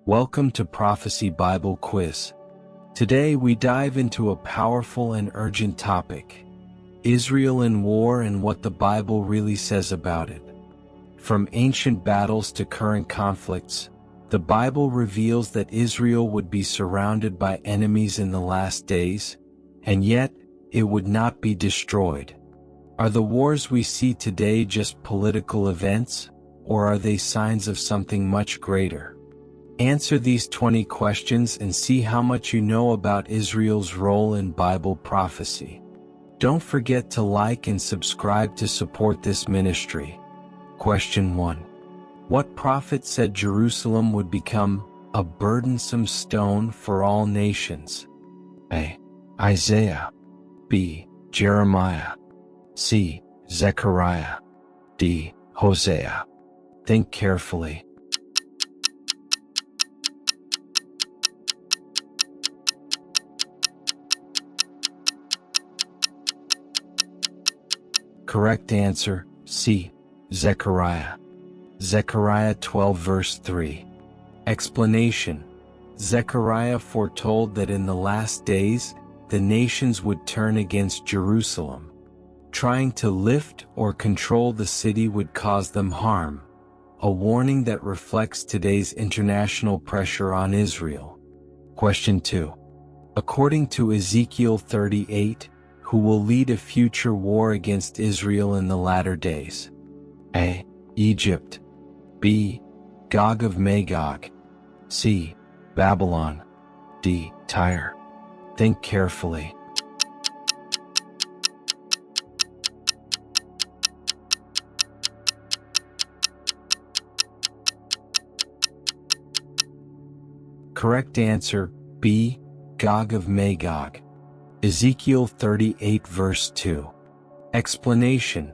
Welcome to Prophecy Bible Quiz. Today we dive into a powerful and urgent topic: Israel in war and what the Bible really says about it. From ancient battles to current conflicts, the Bible reveals that Israel would be surrounded by enemies in the last days, and yet it would not be destroyed. Are the wars we see today just political events, or are they signs of something much greater? Answer these 20 questions and see how much you know about Israel's role in Bible prophecy. Don't forget to like and subscribe to support this ministry. Question 1. What prophet said Jerusalem would become a burdensome stone for all nations? A. Isaiah. B. Jeremiah. C. Zechariah. D. Hosea. Think carefully. Correct answer, C. Zechariah. Zechariah 12 verse 3. Explanation: Zechariah foretold that in the last days, the nations would turn against Jerusalem. Trying to lift or control the city would cause them harm, a warning that reflects today's international pressure on Israel. Question 2. According to Ezekiel 38, who will lead a future war against Israel in the latter days? A. Egypt. B. Gog of Magog. C. Babylon. D. Tyre. Think carefully. Correct answer, B. Gog of Magog. Ezekiel 38 verse 2. Explanation: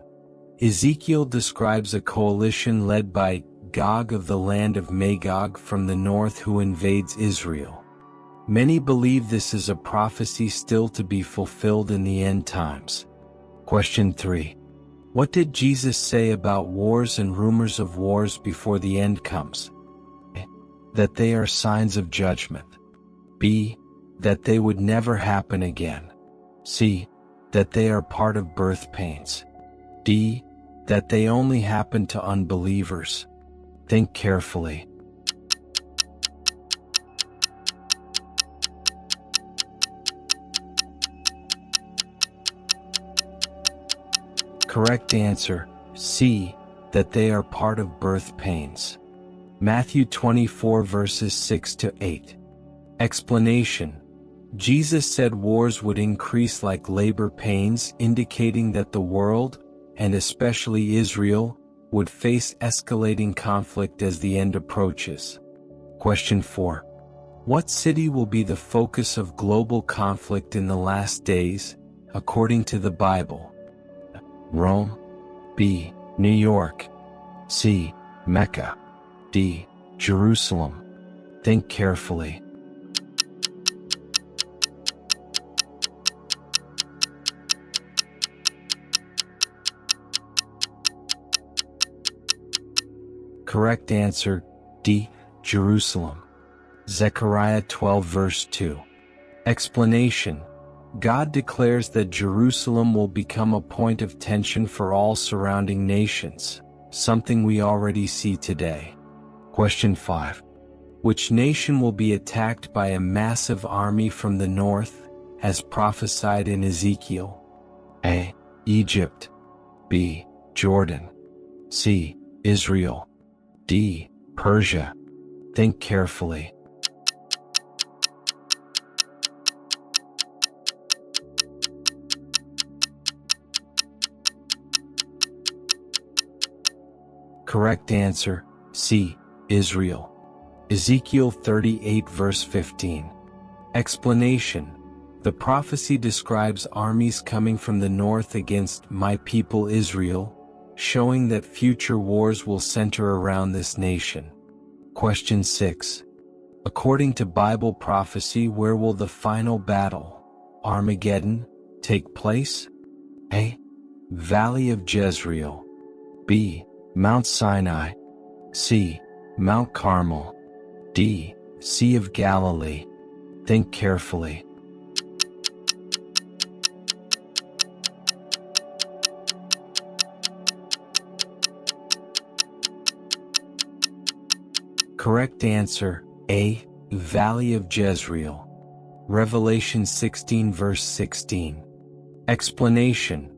Ezekiel describes a coalition led by Gog of the land of Magog from the north who invades Israel. Many believe this is a prophecy still to be fulfilled in the end times. Question 3. What did Jesus say about wars and rumors of wars before the end comes? A. That they are signs of judgment. B. That they would never happen again. C. That they are part of birth pains. D. That they only happen to unbelievers. Think carefully. Correct answer, C. That they are part of birth pains. Matthew 24 verses 6 to 8. Explanation: Jesus said wars would increase like labor pains, indicating that the world, and especially Israel, would face escalating conflict as the end approaches. Question 4. What city will be the focus of global conflict in the last days, according to the Bible? Rome. B. New York. C. Mecca. D. Jerusalem. Think carefully. Correct answer, D. Jerusalem. Zechariah 12 verse 2. Explanation: God declares that Jerusalem will become a point of tension for all surrounding nations, something we already see today. Question 5. Which nation will be attacked by a massive army from the north, as prophesied in Ezekiel? A. Egypt. B. Jordan. C. Israel. D. Persia. Think carefully. Correct answer, C. Israel. Ezekiel 38 verse 15. Explanation: the prophecy describes armies coming from the north against my people Israel, showing that future wars will center around this nation. Question 6. According to Bible prophecy, where will the final battle, Armageddon, take place? A. Valley of Jezreel. B. Mount Sinai. C. Mount Carmel. D. Sea of Galilee. Think carefully. Correct answer, A. Valley of Jezreel. Revelation 16 verse 16. Explanation: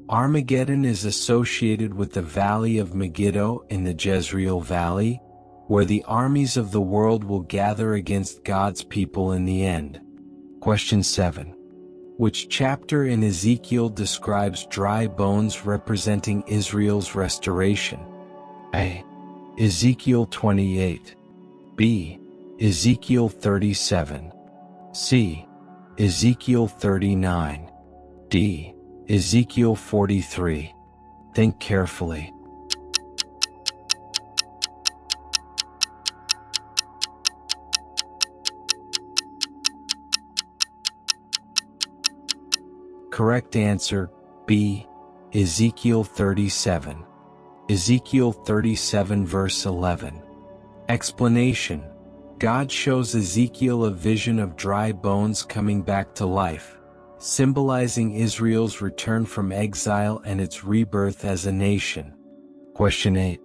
Armageddon is associated with the Valley of Megiddo in the Jezreel Valley, where the armies of the world will gather against God's people in the end. Question 7. Which chapter in Ezekiel describes dry bones representing Israel's restoration? A. Ezekiel 28. B. Ezekiel 37. C. Ezekiel 39. D. Ezekiel 43. Think carefully. Correct answer, B. Ezekiel 37. Ezekiel 37 verse 11. Explanation: God shows Ezekiel a vision of dry bones coming back to life, symbolizing Israel's return from exile and its rebirth as a nation. Question 8.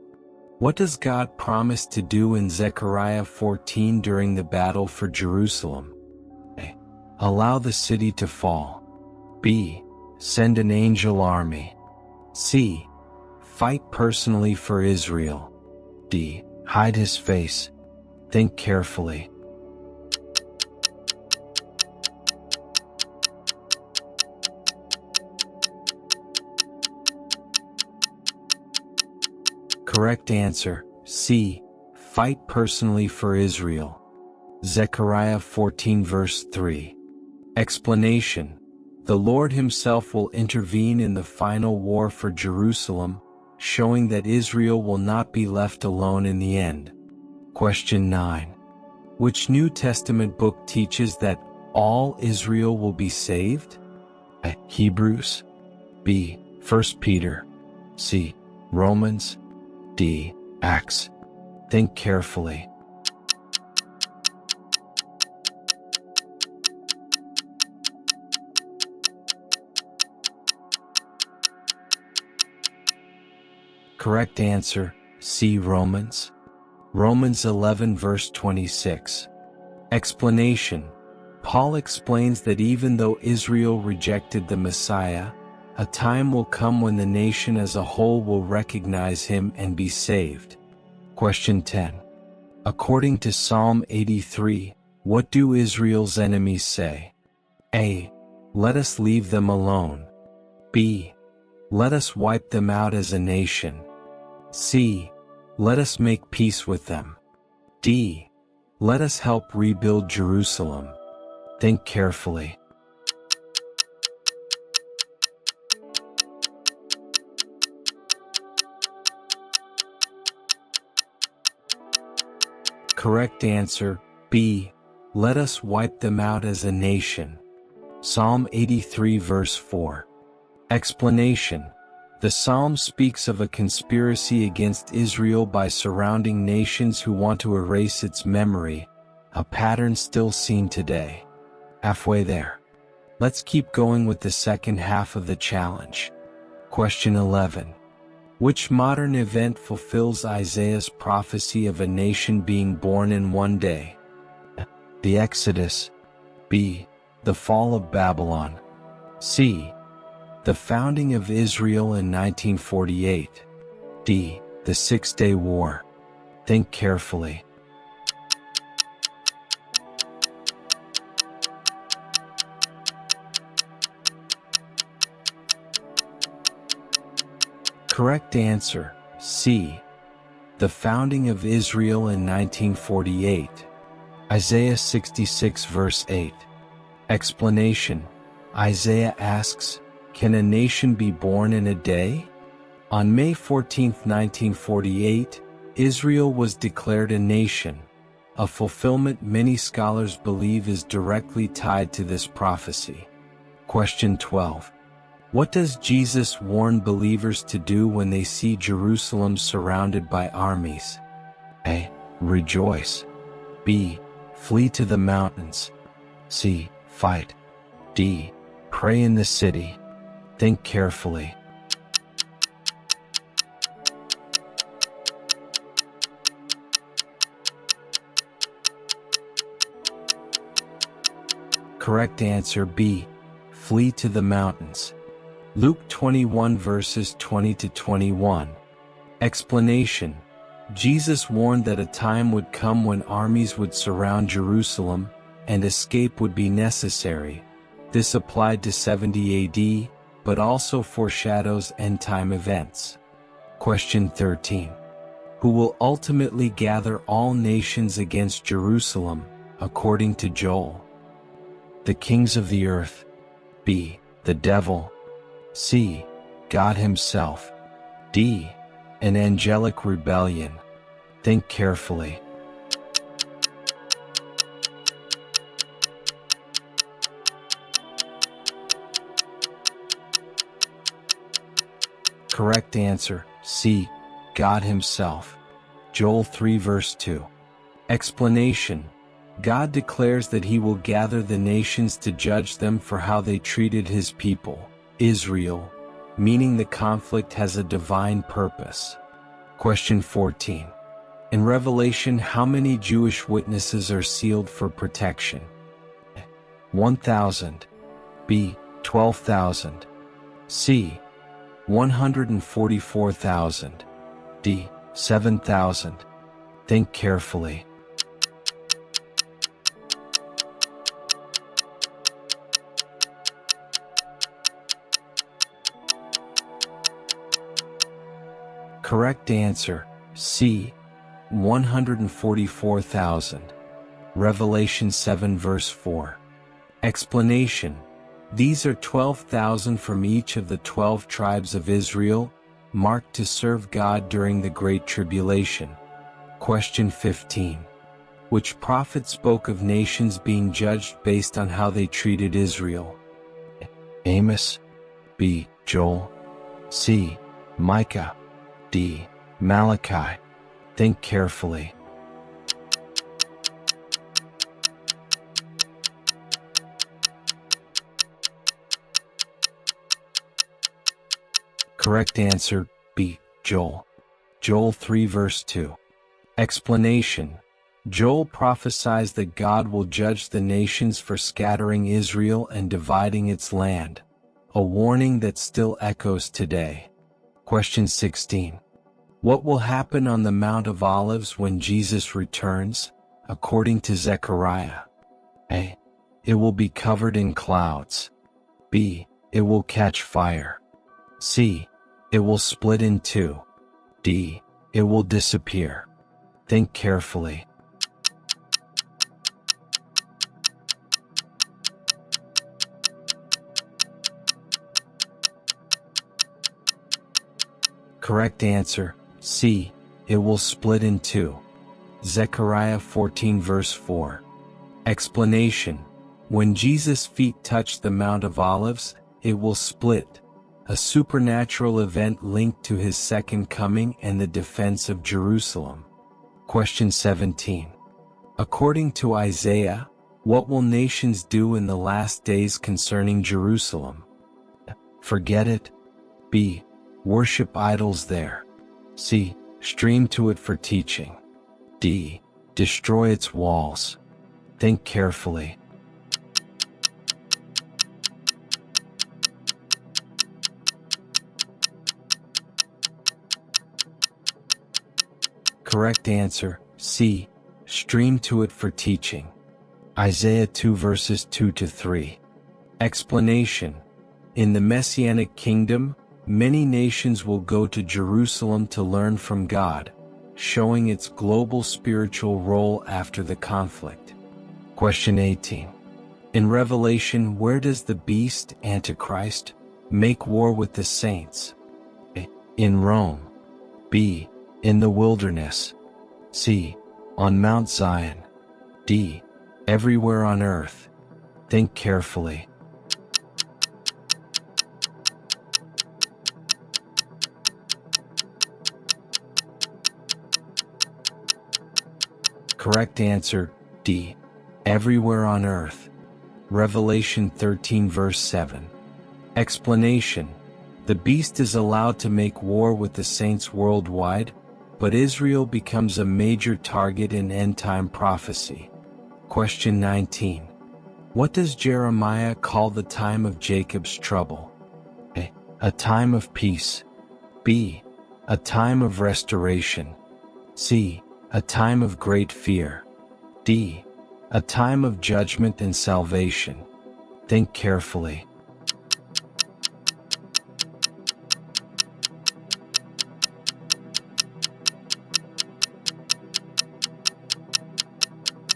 What does God promise to do in Zechariah 14 during the battle for Jerusalem? A. Allow the city to fall. B. Send an angel army. C. Fight personally for Israel. D. Hide his face. Think carefully. Correct answer, C. Fight personally for Israel. Zechariah 14 verse 3. Explanation: the Lord himself will intervene in the final war for Jerusalem, showing that Israel will not be left alone in the end. Question 9. Which New Testament book teaches that all Israel will be saved? A. Hebrews. B. 1 Peter. C. Romans. D. Acts. Think carefully. Correct answer, C. Romans. Romans 11 verse 26. Explanation: Paul explains that even though Israel rejected the Messiah, a time will come when the nation as a whole will recognize him and be saved. Question 10. According to Psalm 83, what do Israel's enemies say? A. Let us leave them alone. B. Let us wipe them out as a nation. C. Let us make peace with them. D. Let us help rebuild Jerusalem. Think carefully. Correct answer, B. Let us wipe them out as a nation. Psalm 83 verse 4. Explanation: the psalm speaks of a conspiracy against Israel by surrounding nations who want to erase its memory, a pattern still seen today. Halfway there. Let's keep going with the second half of the challenge. Question 11. Which modern event fulfills Isaiah's prophecy of a nation being born in one day? The Exodus. B. The fall of Babylon. C. The founding of Israel in 1948. D. The Six-Day War. Think carefully. Correct answer, C. The founding of Israel in 1948. Isaiah 66 verse 8. Explanation: Isaiah asks, can a nation be born in a day? On May 14, 1948, Israel was declared a nation, a fulfillment many scholars believe is directly tied to this prophecy. Question 12. What does Jesus warn believers to do when they see Jerusalem surrounded by armies? A. Rejoice. B. Flee to the mountains. C. Fight. D. Pray in the city. Think carefully. Correct answer B. Flee to the mountains. Luke 21 verses 20 to 21. Explanation. Jesus warned that a time would come when armies would surround Jerusalem, and escape would be necessary. This applied to 70 AD, but also foreshadows end-time events. Question 13. Who will ultimately gather all nations against Jerusalem, according to Joel? The kings of the earth. B. The devil. C. God himself. D. An angelic rebellion. Think carefully. Correct answer, C. God himself. Joel 3 verse 2. Explanation. God declares that he will gather the nations to judge them for how they treated his people, Israel, meaning the conflict has a divine purpose. Question 14. In Revelation, how many Jewish witnesses are sealed for protection? 1,000. B. 12,000. C. 144,000. D. 7,000. Think carefully. Correct answer, C. 144,000. Revelation 7 verse 4. Explanation. These are 12,000 from each of the 12 tribes of Israel, marked to serve God during the Great Tribulation. Question 15. Which prophet spoke of nations being judged based on how they treated Israel? Amos. B. Joel. C. Micah. D. Malachi. Think carefully. Correct answer, B. Joel. Joel 3 verse 2. Explanation. Joel prophesies that God will judge the nations for scattering Israel and dividing its land, a warning that still echoes today. Question 16. What will happen on the Mount of Olives when Jesus returns, according to Zechariah? A. It will be covered in clouds. B. It will catch fire. C. It will split in two. D. It will disappear. Think carefully. Correct answer, C. It will split in two. Zechariah 14 verse 4. Explanation. When Jesus' feet touch the Mount of Olives, it will split, a supernatural event linked to his second coming and the defense of Jerusalem. Question 17. According to Isaiah, what will nations do in the last days concerning Jerusalem? Forget it. B. Worship idols there. C. Stream to it for teaching. D. Destroy its walls. Think carefully. Correct answer, C. Stream to it for teaching. Isaiah 2 verses 2 to 3. Explanation. In the Messianic kingdom, many nations will go to Jerusalem to learn from God, showing its global spiritual role after the conflict. Question 18. In Revelation, where does the beast, Antichrist, make war with the saints? A. In Rome. B. In the wilderness. C. On Mount Zion. D. Everywhere on earth. Think carefully. Correct answer, D. Everywhere on earth. Revelation 13 verse 7. Explanation: the beast is allowed to make war with the saints worldwide, but Israel becomes a major target in end-time prophecy. Question 19. What does Jeremiah call the time of Jacob's trouble? A. A time of peace. B. A time of restoration. C. A time of great fear. D. A time of judgment and salvation. Think carefully.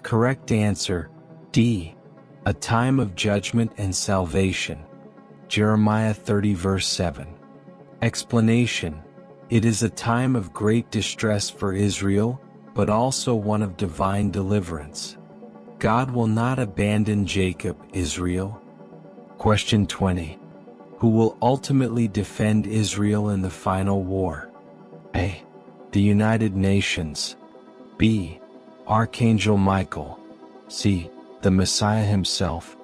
Correct answer, D. A time of judgment and salvation. Jeremiah 30 verse 7. Explanation: it is a time of great distress for Israel, but also one of divine deliverance. God will not abandon Jacob, Israel. Question 20. Who will ultimately defend Israel in the final war? A. The United Nations. B. Archangel Michael. C. The Messiah himself.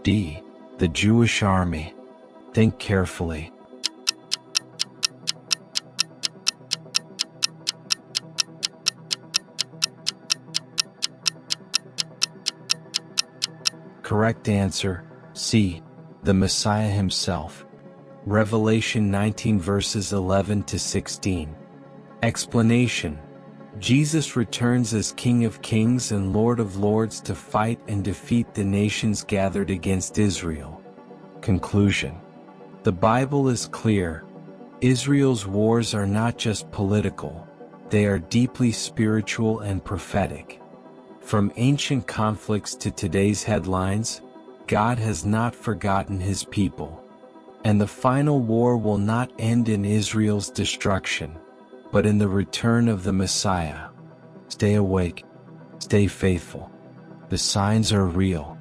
D. The Jewish army. Think carefully. Correct answer, C. The Messiah himself. Revelation 19 verses 11 to 16. Explanation: Jesus returns as King of Kings and Lord of Lords to fight and defeat the nations gathered against Israel. Conclusion: the Bible is clear. Israel's wars are not just political, they are deeply spiritual and prophetic. From ancient conflicts to today's headlines, God has not forgotten his people. And the final war will not end in Israel's destruction, but in the return of the Messiah. Stay awake, stay faithful. The signs are real.